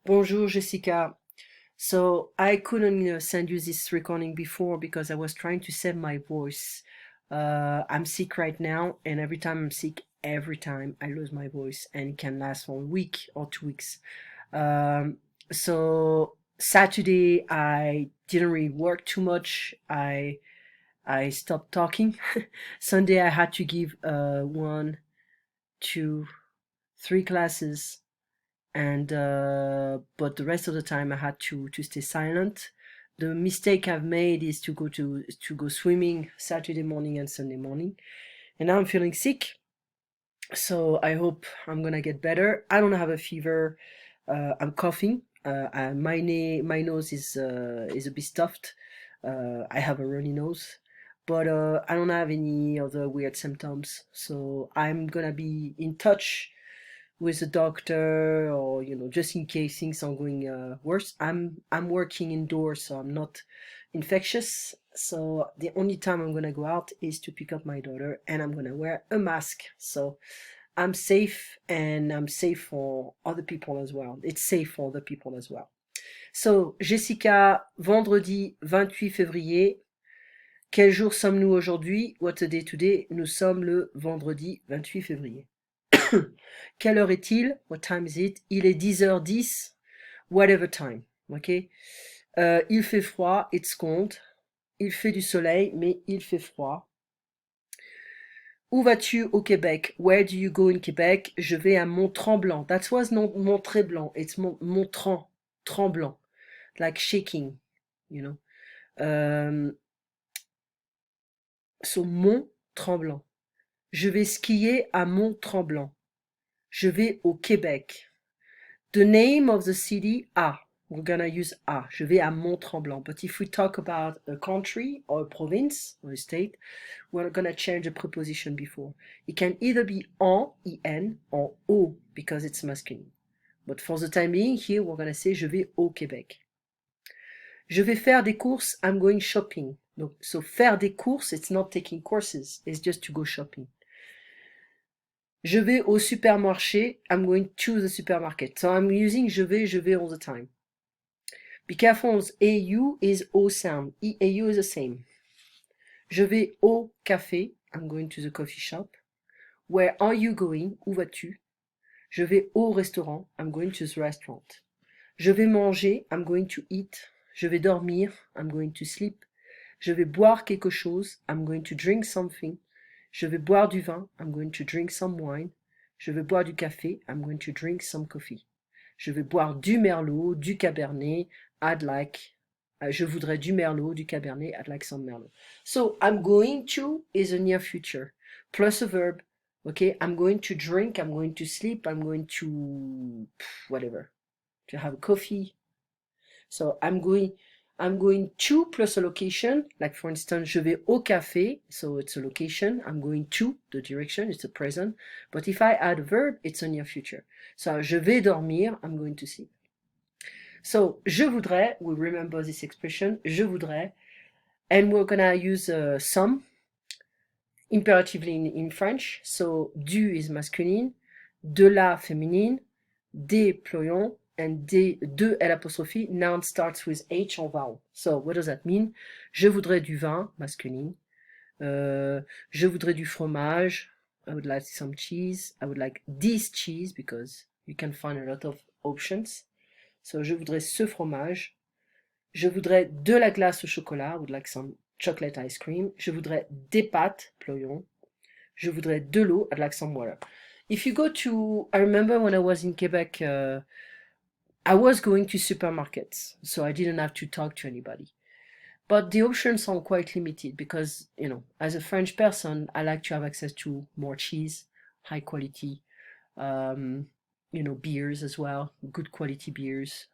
Bonjour, Jessica. So I couldn't send you this recording before because I was trying to save my voice. I'm sick right now, and every time I'm sick, every time I lose my voice, and it can last for a week or 2 weeks. Um, so Saturday I didn't really work too much. I stopped talking. Sunday I had to give one, two, three classes, and but the rest of the time I had to stay silent. The mistake I've made is to go swimming Saturday morning and Sunday morning, and now I'm feeling sick. So I hope I'm gonna get better. I don't have a fever. I'm coughing. My nose is a bit stuffed. I have a runny nose, but I don't have any other weird symptoms. So I'm gonna be in touch with a doctor, or just in case things are going worse. I'm working indoors, so I'm not infectious. So the only time I'm gonna go out is to pick up my daughter, and I'm gonna wear a mask. So I'm safe, and I'm safe for other people as well. It's safe for other people as well. So Jessica, vendredi 28 février. Quel jour sommes-nous aujourd'hui? What's the day today? Nous sommes le vendredi 28 février. Quelle heure est-il? What time is it? Il est 10h10. Whatever time. Ok? Il fait froid. It's cold. Il fait du soleil, mais il fait froid. Où vas-tu au Québec? Where do you go in Québec? Je vais à Mont-Tremblant. That was not Mont-Tremblant. It's Mont-Tremblant. Like shaking, you know. So Mont-Tremblant. Je vais skier à Mont-Tremblant. Je vais au Québec. The name of the city, we're gonna use je vais à Mont-Tremblant. But if we talk about a country or a province or a state, we're gonna change the preposition before. It can either be en, en, or au, because it's masculine. But for the time being, here we're gonna say je vais au Québec. Je vais faire des courses, I'm going shopping. So faire des courses, it's not taking courses, it's just to go shopping. Je vais au supermarché, I'm going to the supermarket. So I'm using je vais all the time. Be careful, AU is O sound. EAU is the same. Je vais au café, I'm going to the coffee shop. Where are you going? Où vas-tu? Je vais au restaurant, I'm going to the restaurant. Je vais manger, I'm going to eat. Je vais dormir, I'm going to sleep. Je vais boire quelque chose, I'm going to drink something. Je vais boire du vin, I'm going to drink some wine. Je vais boire du café, I'm going to drink some coffee. Je vais boire du merlot, du cabernet, je voudrais du merlot, du cabernet, I'd like some merlot. So, I'm going to is a near future, plus a verb. Okay, I'm going to drink, I'm going to sleep, I'm going to, whatever, to have coffee. So, I'm going to plus a location, like for instance, je vais au café, so it's a location. I'm going to, the direction, it's a present. But if I add a verb, it's a near future. So, je vais dormir, I'm going to sleep. So, je voudrais, we remember this expression, je voudrais, and we're gonna use some, imperatively in French. So, du is masculine, de la féminine, des pluriel, and de l'apostrophe, noun starts with H en vowel. So, what does that mean? Je voudrais du vin, masculine. Je voudrais du fromage. I would like some cheese. I would like this cheese because you can find a lot of options. So, je voudrais ce fromage. Je voudrais de la glace au chocolat. I would like some chocolate ice cream. Je voudrais des pâtes, pluriel. Je voudrais de l'eau. I'd like some water. If you go to, I remember when I was in Quebec, I was going to supermarkets, so I didn't have to talk to anybody. But the options are quite limited because, as a French person, I like to have access to more cheese, high quality, beers as well, good quality beers,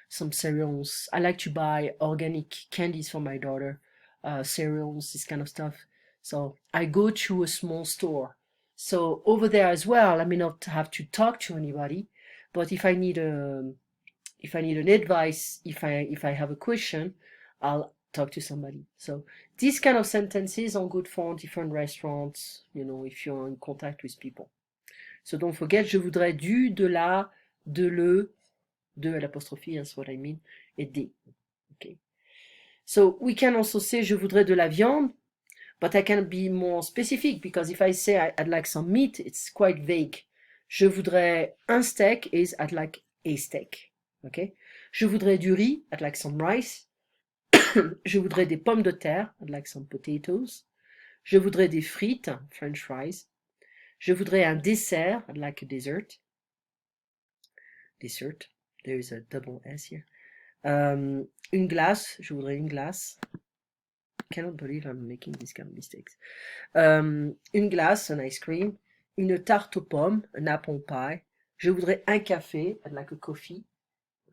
some cereals. I like to buy organic candies for my daughter, cereals, this kind of stuff. So I go to a small store. So over there as well, I may not have to talk to anybody, but if I need an advice, if I have a question, I'll talk to somebody. So these kind of sentences are good for different restaurants, if you're in contact with people. So don't forget, je voudrais du, de la, de le, De l'apostrophe, that's what I mean, et des. Okay. So we can also say je voudrais de la viande, but I can be more specific because if I say I'd like some meat, it's quite vague. Je voudrais un steak is I'd like a steak. Okay. Je voudrais du riz, I'd like some rice. Je voudrais des pommes de terre, I'd like some potatoes. Je voudrais des frites, French fries. Je voudrais un dessert, I'd like a dessert. Dessert, there is a double S here. Une glace, je voudrais une glace. I cannot believe I'm making these kind of mistakes. Une glace, an ice cream. Une tarte aux pommes, an apple pie. Je voudrais un café, I'd like a coffee.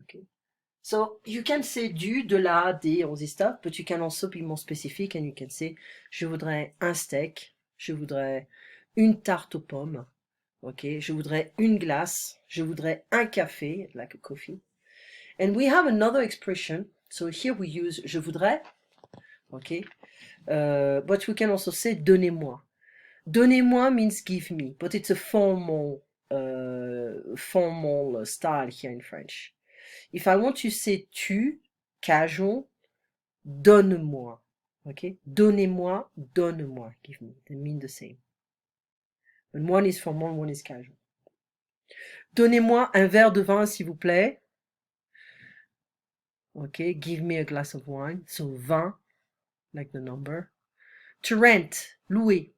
Okay. So you can say du, de la, des, all this stuff, but you can also be more specific and you can say je voudrais un steak, je voudrais une tarte aux pommes, okay, je voudrais une glace, je voudrais un café, like a coffee. And we have another expression, so here we use je voudrais, okay, but we can also say donnez-moi. Donnez-moi means give me, but it's a formal style here in French. If I want to say tu, casual, donne-moi. Okay? Donnez-moi, donne-moi. Give me. They mean the same. And one is formal, one is casual. Donnez-moi un verre de vin, s'il vous plaît. Okay? Give me a glass of wine. So vin, like the number. To rent, louer.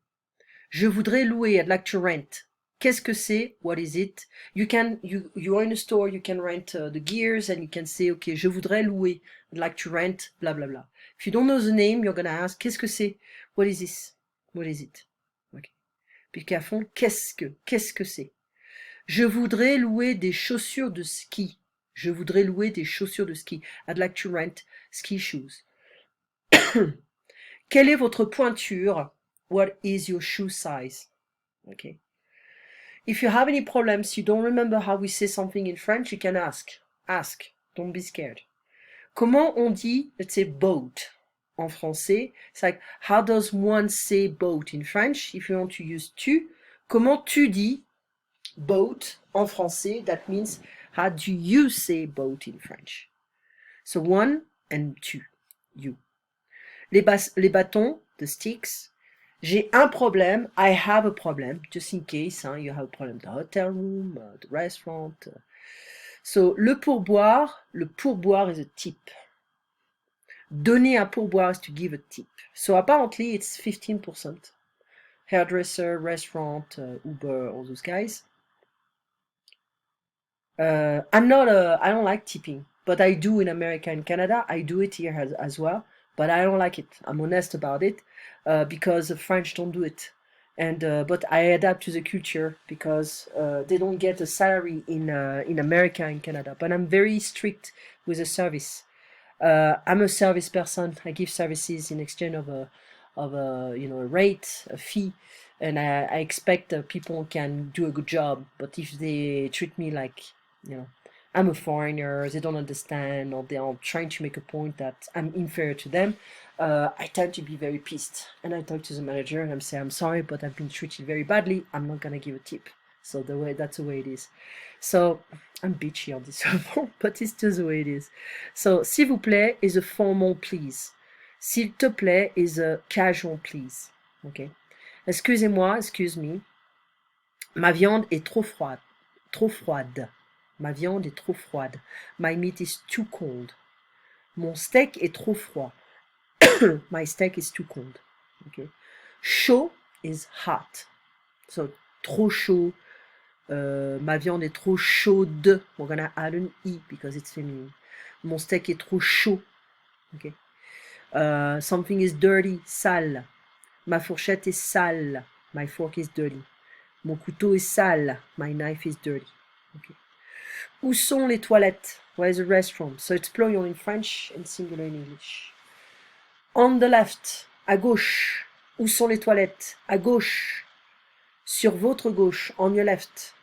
Je voudrais louer. I'd like to rent. Qu'est-ce que c'est? What is it? You are in a store, you can rent the gears and you can say, okay, je voudrais louer. I'd like to rent, blah, blah, blah. If you don't know the name, you're going to ask, qu'est-ce que c'est? What is this? What is it? Okay. Puis qu'à fond, qu'est-ce que c'est? Je voudrais louer des chaussures de ski. Je voudrais louer des chaussures de ski. I'd like to rent ski shoes. Quelle est votre pointure? What is your shoe size? Okay. If you have any problems, you don't remember how we say something in French, you can ask. Ask. Don't be scared. Comment on dit, let's say, boat en français? It's like, how does one say boat in French? If you want to use tu, comment tu dis boat en français? That means, how do you say boat in French? So one and tu, you. Les bâtons, the sticks. J'ai un problème, I have a problem, just in case you have a problem, the hotel room, the restaurant. So, le pourboire is a tip. Donner un pourboire is to give a tip. So, apparently, it's 15%. Hairdresser, restaurant, Uber, all those guys. I don't like tipping, but I do in America and Canada. I do it here as well, but I don't like it. I'm honest about it. Because the French don't do it, and but I adapt to the culture because they don't get a salary in America and Canada. But I'm very strict with the service. I'm a service person. I give services in exchange of a rate, a fee, and I expect people can do a good job. But if they treat me like I'm a foreigner, they don't understand, or they are trying to make a point that I'm inferior to them, I tend to be very pissed. And I talk to the manager and I'm saying, I'm sorry, but I've been treated very badly. I'm not gonna give a tip. So that's the way it is. So I'm bitchy on this level, but it's just the way it is. So s'il vous plaît is a formal please. S'il te plaît is a casual please. Okay. Excusez-moi, excuse me. Ma viande est trop froide. Trop froide. Ma viande est trop froide. My meat is too cold. Mon steak est trop froid. My steak is too cold. Okay. Chaud is hot. So, trop chaud. Ma viande est trop chaude. We're gonna add an E because it's feminine. Mon steak est trop chaud. Okay. Something is dirty, sale. Ma fourchette est sale. My fork is dirty. Mon couteau est sale. My knife is dirty. Okay. Où sont les toilettes? Where is the restroom? So it's plural in French and singular in English. On the left, à gauche. Où sont les toilettes? À gauche. Sur votre gauche, on your left.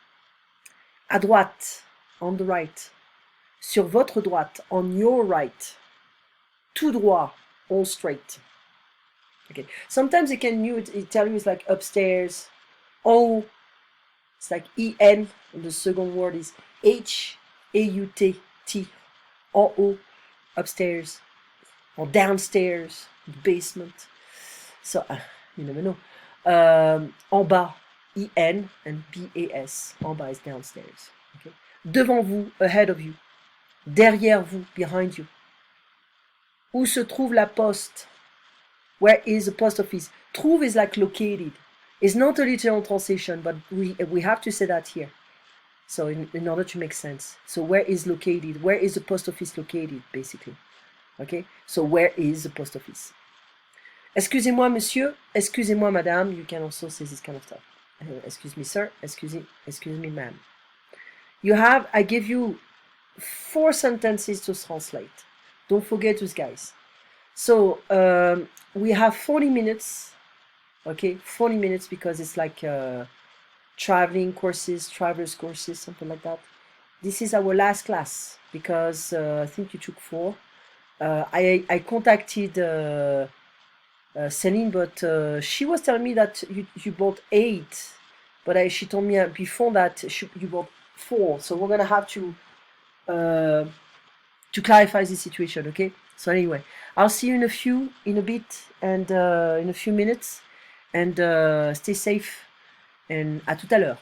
À droite, on the right. Sur votre droite, on your right. Tout droit, all straight. Okay. Sometimes it tell you it's like upstairs. It's like E-N, and the second word is H-A-U-T. T. En haut, upstairs. Or downstairs, basement. So, you never know. En bas, E-N and B-A-S. En bas is downstairs. Okay? Devant vous, ahead of you. Derrière vous, behind you. Où se trouve la poste? Where is the post office? Trouve is like located. It's not a literal translation, but we have to say that here. So in order to make sense. So where is located? Where is the post office located, basically? Okay? So where is the post office? Excusez-moi, monsieur. Excusez-moi, madame. You can also say this kind of stuff. Excuse me, sir. Excuse me, ma'am. I give you 4 sentences to translate. Don't forget those guys. So we have 40 minutes. Okay, 40 minutes because it's like traveling courses, travelers courses, something like that. This is our last class because I think you took 4. I contacted Celine, but she was telling me that you bought 8, but she told me before that you bought 4. So we're gonna have to clarify the situation, okay? So anyway, I'll see you in a bit, and in a few minutes, and stay safe, and à tout à l'heure.